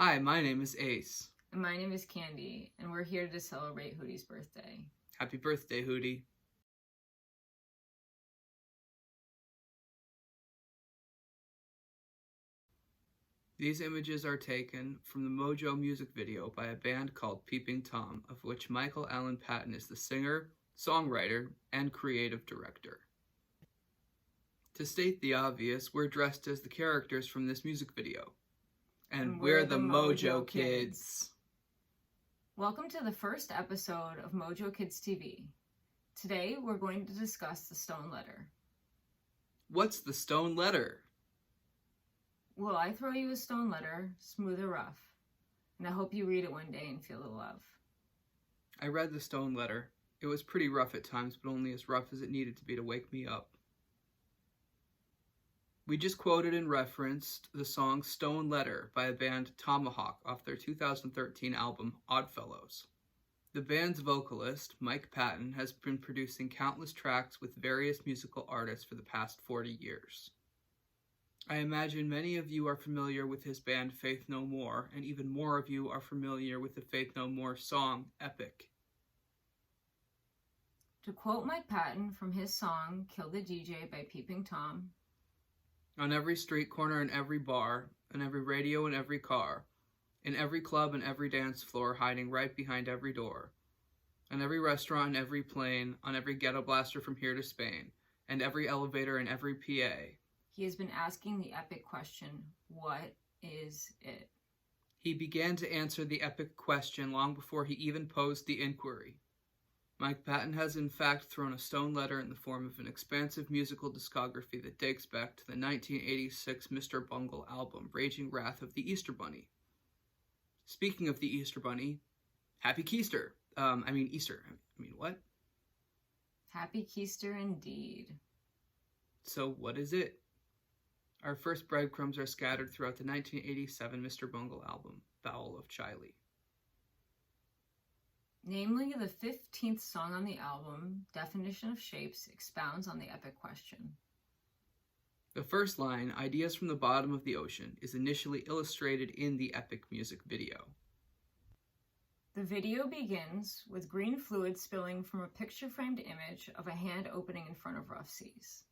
Hi, my name is Ace. And my name is Candy, and we're here to celebrate Hootie's birthday. Happy birthday, Hootie. These images are taken from the Mojo music video by a band called Peeping Tom, of which Michael Allen Patton is the singer, songwriter, and creative director. To state the obvious, we're dressed as the characters from this music video. And we're the Mojo Kids. Welcome to the first episode of Mojo Kids TV. Today we're going to discuss the stone letter. What's the stone letter? Well, I throw you a stone letter, smooth or rough, and I hope you read it one day and feel the love. I read the stone letter. It was pretty rough at times, but only as rough as it needed to be to wake me up. We just quoted and referenced the song Stone Letter by the band Tomahawk off their 2013 album Oddfellows. The band's vocalist, Mike Patton, has been producing countless tracks with various musical artists for the past 40 years. I imagine many of you are familiar with his band Faith No More, and even more of you are familiar with the Faith No More song Epic. To quote Mike Patton from his song Kill the DJ by Peeping Tom, on every street corner and every bar, on every radio and every car, in every club and every dance floor hiding right behind every door, on every restaurant and every plane, on every ghetto blaster from here to Spain, and every elevator and every PA. He has been asking the epic question, what is it? He began to answer the epic question long before he even posed the inquiry. Mike Patton has in fact thrown a stone letter in the form of an expansive musical discography that dates back to the 1986 Mr. Bungle album, Raging Wrath of the Easter Bunny. Speaking of the Easter Bunny, Happy Keister. Easter. What? Happy Keister indeed. So what is it? Our first breadcrumbs are scattered throughout the 1987 Mr. Bungle album, Bowel of Chile. Namely, the 15th song on the album, Definition of Shapes, expounds on the epic question. The first line, Ideas from the Bottom of the Ocean, is initially illustrated in the epic music video. The video begins with green fluid spilling from a picture-framed image of a hand opening in front of rough seas.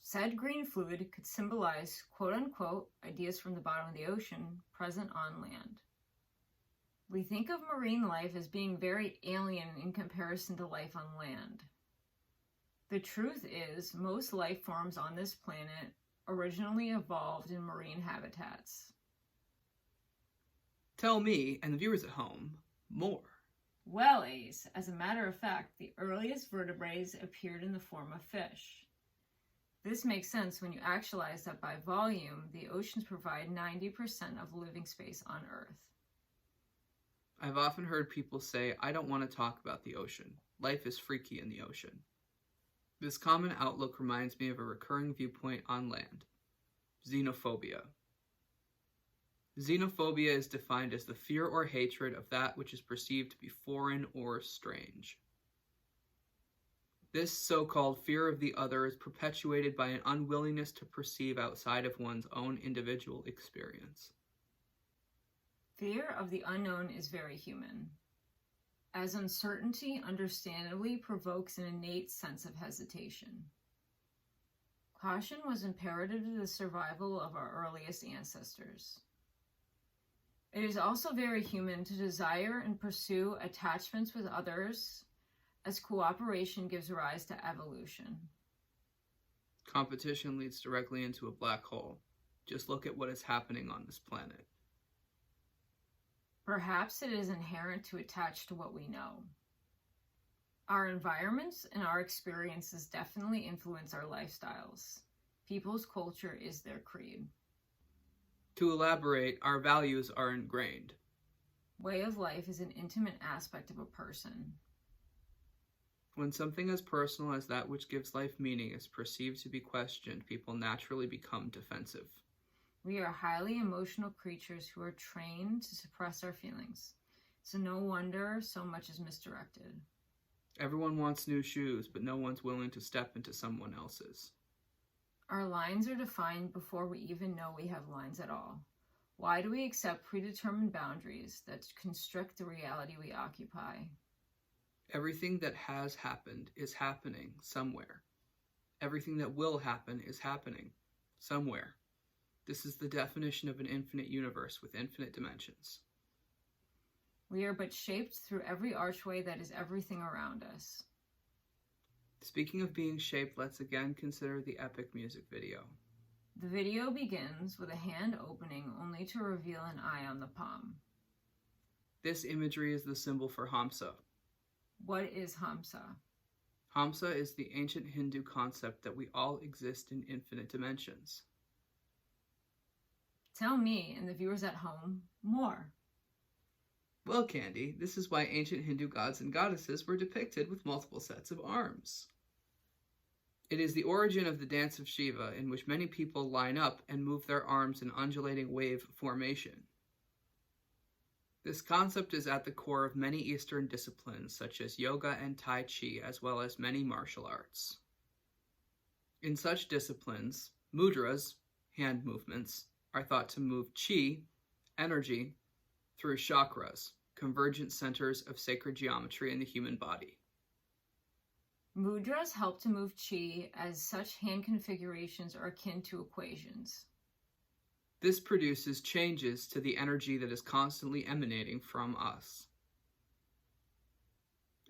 Said green fluid could symbolize, quote-unquote, ideas from the bottom of the ocean present on land. We think of marine life as being very alien in comparison to life on land. The truth is, most life forms on this planet originally evolved in marine habitats. Tell me, and the viewers at home, more. Well, Ace, as a matter of fact, the earliest vertebrates appeared in the form of fish. This makes sense when you actualize that by volume, the oceans provide 90% of living space on Earth. I've often heard people say, I don't want to talk about the ocean. Life is freaky in the ocean. This common outlook reminds me of a recurring viewpoint on land. Xenophobia. Xenophobia is defined as the fear or hatred of that which is perceived to be foreign or strange. This so-called fear of the other is perpetuated by an unwillingness to perceive outside of one's own individual experience. Fear of the unknown is very human, as uncertainty understandably provokes an innate sense of hesitation. Caution was imperative to the survival of our earliest ancestors. It is also very human to desire and pursue attachments with others, as cooperation gives rise to evolution. Competition leads directly into a black hole. Just look at what is happening on this planet. Perhaps it is inherent to attach to what we know. Our environments and our experiences definitely influence our lifestyles. People's culture is their creed. To elaborate, our values are ingrained. Way of life is an intimate aspect of a person. When something as personal as that which gives life meaning is perceived to be questioned, people naturally become defensive. We are highly emotional creatures who are trained to suppress our feelings, so no wonder so much is misdirected. Everyone wants new shoes, but no one's willing to step into someone else's. Our lines are defined before we even know we have lines at all. Why do we accept predetermined boundaries that constrict the reality we occupy? Everything that has happened is happening somewhere. Everything that will happen is happening somewhere. This is the definition of an infinite universe with infinite dimensions. We are but shaped through every archway that is everything around us. Speaking of being shaped, let's again consider the epic music video. The video begins with a hand opening only to reveal an eye on the palm. This imagery is the symbol for Hamsa. What is Hamsa? Hamsa is the ancient Hindu concept that we all exist in infinite dimensions. Tell me and the viewers at home more. Well, Candy, this is why ancient Hindu gods and goddesses were depicted with multiple sets of arms. It is the origin of the dance of Shiva, in which many people line up and move their arms in undulating wave formation. This concept is at the core of many Eastern disciplines such as yoga and Tai Chi, as well as many martial arts. In such disciplines, mudras, hand movements, are thought to move chi, energy, through chakras, convergent centers of sacred geometry in the human body. Mudras help to move chi, as such hand configurations are akin to equations. This produces changes to the energy that is constantly emanating from us.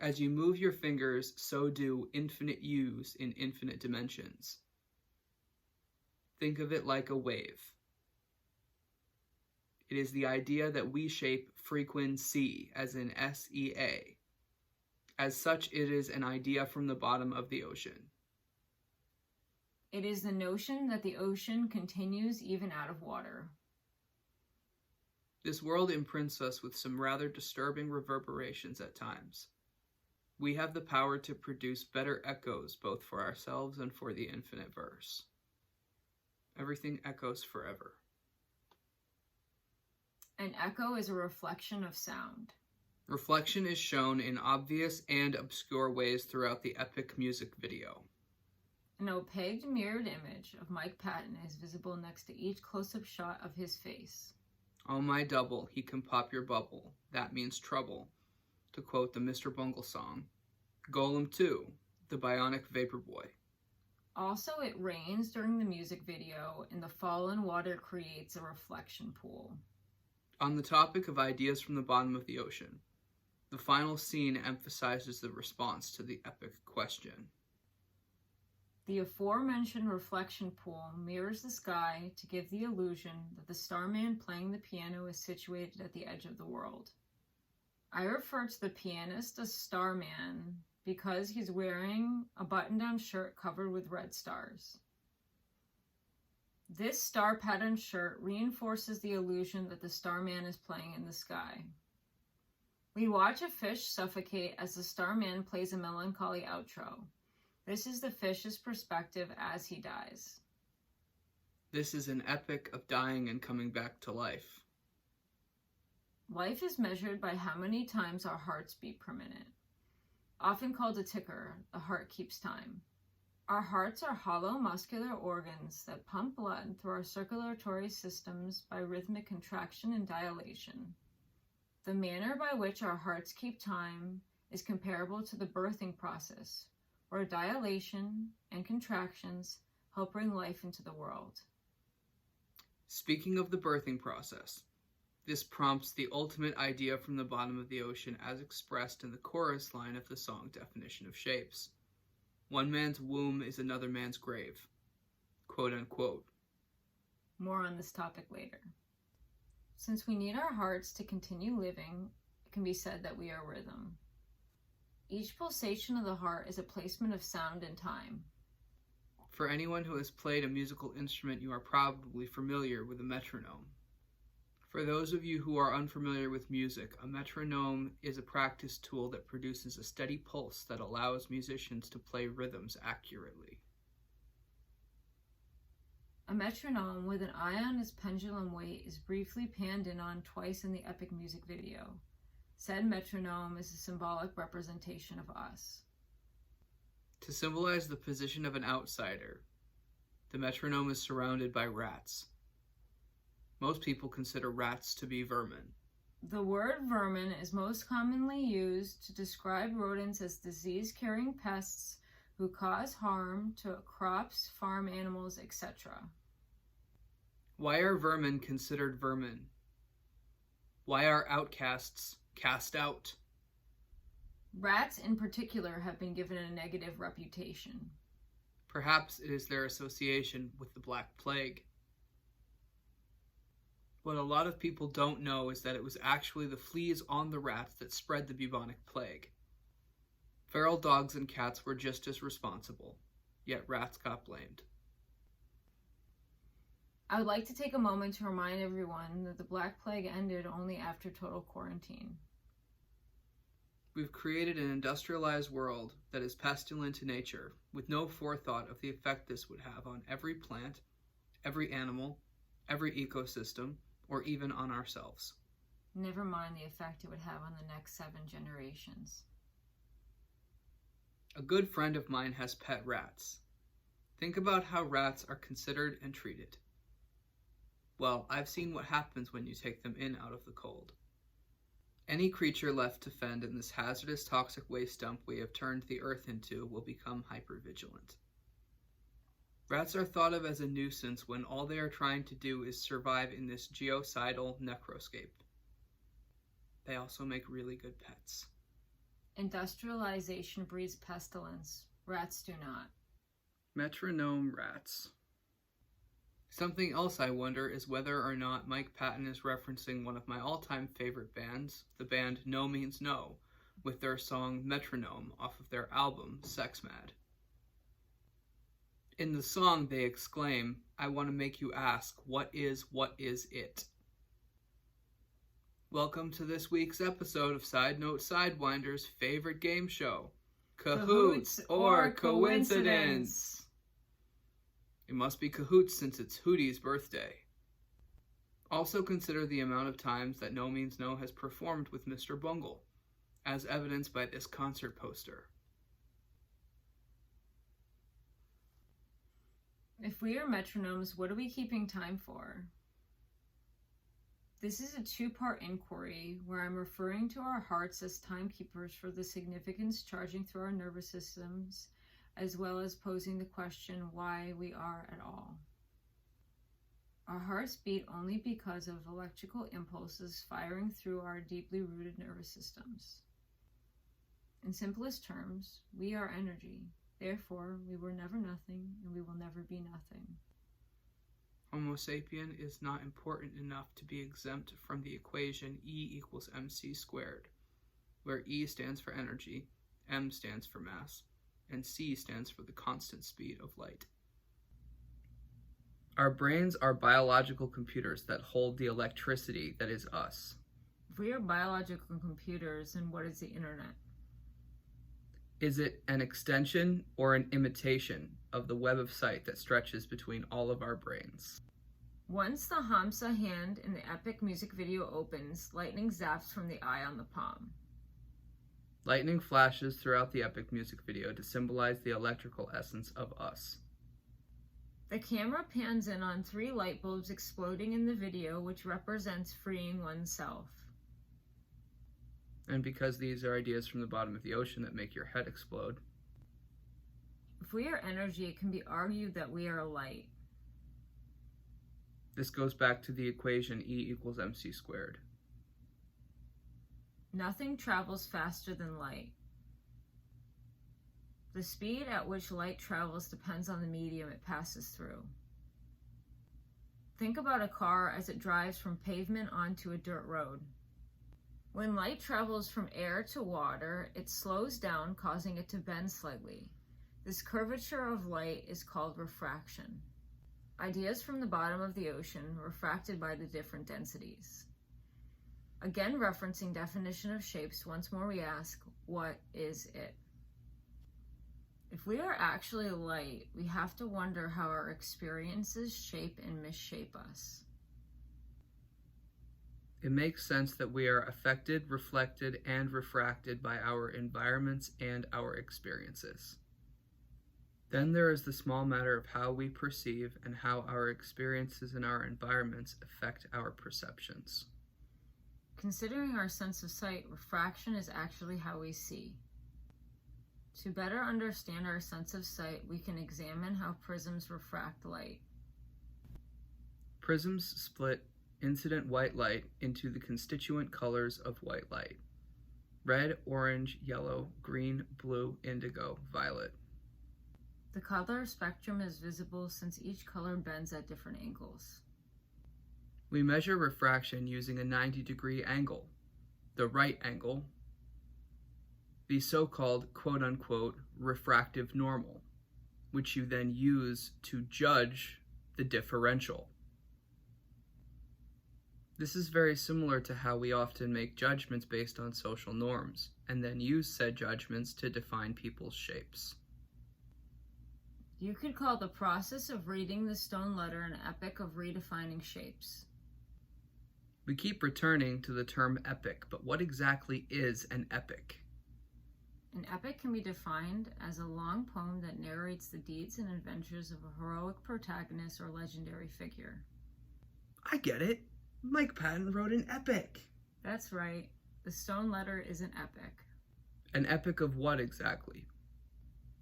As you move your fingers, so do infinite yous in infinite dimensions. Think of it like a wave. It is the idea that we shape frequency, as in SEA. As such, it is an idea from the bottom of the ocean. It is the notion that the ocean continues even out of water. This world imprints us with some rather disturbing reverberations at times. We have the power to produce better echoes both for ourselves and for the infinite verse. Everything echoes forever. An echo is a reflection of sound. Reflection is shown in obvious and obscure ways throughout the epic music video. An opaque mirrored image of Mike Patton is visible next to each close-up shot of his face. Oh my double, he can pop your bubble. That means trouble. To quote the Mr. Bungle song. Golem 2, the Bionic Vapor Boy. Also, it rains during the music video, and the fallen water creates a reflection pool. On the topic of ideas from the bottom of the ocean, the final scene emphasizes the response to the epic question. The aforementioned reflection pool mirrors the sky to give the illusion that the starman playing the piano is situated at the edge of the world. I refer to the pianist as Starman because he's wearing a button-down shirt covered with red stars. This star-patterned shirt reinforces the illusion that the starman is playing in the sky. We watch a fish suffocate as the starman plays a melancholy outro. This is the fish's perspective as he dies. This is an epic of dying and coming back to life. Life is measured by how many times our hearts beat per minute. Often called a ticker, the heart keeps time. Our hearts are hollow muscular organs that pump blood through our circulatory systems by rhythmic contraction and dilation. The manner by which our hearts keep time is comparable to the birthing process, where dilation and contractions help bring life into the world. Speaking of the birthing process, this prompts the ultimate idea from the bottom of the ocean as expressed in the chorus line of the song Definition of Shapes. One man's womb is another man's grave. Quote unquote. More on this topic later. Since we need our hearts to continue living, it can be said that we are rhythm. Each pulsation of the heart is a placement of sound and time. For anyone who has played a musical instrument, you are probably familiar with a metronome. For those of you who are unfamiliar with music, a metronome is a practice tool that produces a steady pulse that allows musicians to play rhythms accurately. A metronome with an eye on its pendulum weight is briefly panned in on twice in the epic music video. Said metronome is a symbolic representation of us. To symbolize the position of an outsider, the metronome is surrounded by rats. Most people consider rats to be vermin. The word vermin is most commonly used to describe rodents as disease-carrying pests who cause harm to crops, farm animals, etc. Why are vermin considered vermin? Why are outcasts cast out? Rats in particular have been given a negative reputation. Perhaps it is their association with the Black Plague. What a lot of people don't know is that it was actually the fleas on the rats that spread the bubonic plague. Feral dogs and cats were just as responsible, yet rats got blamed. I would like to take a moment to remind everyone that the Black Plague ended only after total quarantine. We've created an industrialized world that is pestilent to nature, with no forethought of the effect this would have on every plant, every animal, every ecosystem, or even on ourselves. Never mind the effect it would have on the next 7 generations. A good friend of mine has pet rats. Think about how rats are considered and treated. Well, I've seen what happens when you take them in out of the cold. Any creature left to fend in this hazardous toxic waste dump we have turned the earth into will become hypervigilant. Rats are thought of as a nuisance when all they are trying to do is survive in this geocidal necroscape. They also make really good pets. Industrialization breeds pestilence. Rats do not. Metronome rats. Something else I wonder is whether or not Mike Patton is referencing one of my all-time favorite bands, the band No Means No, with their song Metronome off of their album Sex Mad. In the song, they exclaim, "I want to make you ask, what is it?" Welcome to this week's episode of Side Note Sidewinder's favorite game show, Cahoots or Coincidence. It must be cahoots since it's Hootie's birthday. Also consider the amount of times that No Means No has performed with Mr. Bungle, as evidenced by this concert poster. If we are metronomes, what are we keeping time for? This is a 2-part inquiry where I'm referring to our hearts as timekeepers for the significance charging through our nervous systems, as well as posing the question why we are at all. Our hearts beat only because of electrical impulses firing through our deeply rooted nervous systems. In simplest terms, we are energy. Therefore, we were never nothing, and we will never be nothing. Homo sapien is not important enough to be exempt from the equation E equals mc squared, where E stands for energy, m stands for mass, and c stands for the constant speed of light. Our brains are biological computers that hold the electricity that is us. If we are biological computers, then what is the internet? Is it an extension or an imitation of the web of sight that stretches between all of our brains? Once the Hamsa hand in the epic music video opens, lightning zaps from the eye on the palm. Lightning flashes throughout the epic music video to symbolize the electrical essence of us. The camera pans in on 3 light bulbs exploding in the video, which represents freeing oneself. And because these are ideas from the bottom of the ocean that make your head explode. If we are energy, it can be argued that we are light. This goes back to the equation E equals mc squared. Nothing travels faster than light. The speed at which light travels depends on the medium it passes through. Think about a car as it drives from pavement onto a dirt road. When light travels from air to water, it slows down, causing it to bend slightly. This curvature of light is called refraction. Ideas from the bottom of the ocean refracted by the different densities. Again, referencing definition of shapes, once more we ask, what is it? If we are actually light, we have to wonder how our experiences shape and misshape us. It makes sense that we are affected, reflected, and refracted by our environments and our experiences. Then there is the small matter of how we perceive and how our experiences in our environments affect our perceptions. Considering our sense of sight, refraction is actually how we see. To better understand our sense of sight, we can examine how prisms refract light. Prisms split incident white light into the constituent colors of white light: red, orange, yellow, green, blue, indigo, violet. The color spectrum is visible since each color bends at different angles. We measure refraction using a 90-degree angle, the right angle, the so-called quote-unquote refractive normal, which you then use to judge the differential. This is very similar to how we often make judgments based on social norms, and then use said judgments to define people's shapes. You could call the process of reading the stone letter an epic of redefining shapes. We keep returning to the term epic, but what exactly is an epic? An epic can be defined as a long poem that narrates the deeds and adventures of a heroic protagonist or legendary figure. I get it. Mike Patton wrote an epic. That's right. The stone letter is an epic. An epic of what exactly?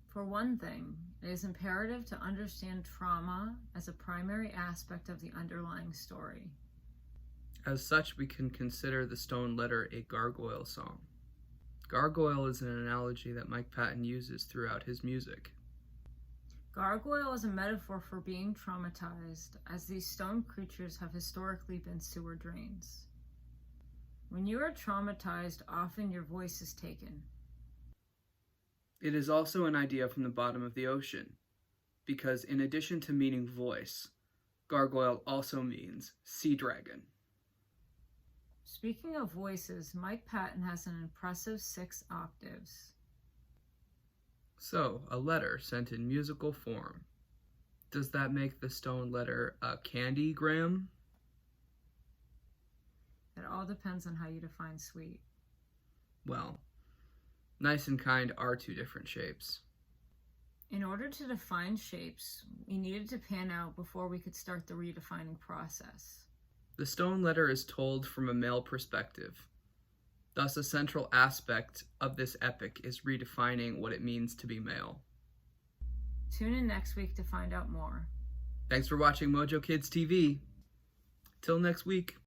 For one thing, it is imperative to understand trauma as a primary aspect of the underlying story. As such, we can consider the stone letter a gargoyle song. Gargoyle is an analogy that Mike Patton uses throughout his music. Gargoyle is a metaphor for being traumatized, as these stone creatures have historically been sewer drains. When you are traumatized, often your voice is taken. It is also an idea from the bottom of the ocean, because in addition to meaning voice, gargoyle also means sea dragon. Speaking of voices, Mike Patton has an impressive 6 octaves. So, a letter sent in musical form. Does that make the stone letter a candygram? It all depends on how you define sweet. Well, nice and kind are 2 different shapes. In order to define shapes, we needed to pan out before we could start the redefining process. The stone letter is told from a male perspective. Thus, a central aspect of this epic is redefining what it means to be male. Tune in next week to find out more. Thanks for watching Mojo Kids TV. Till next week.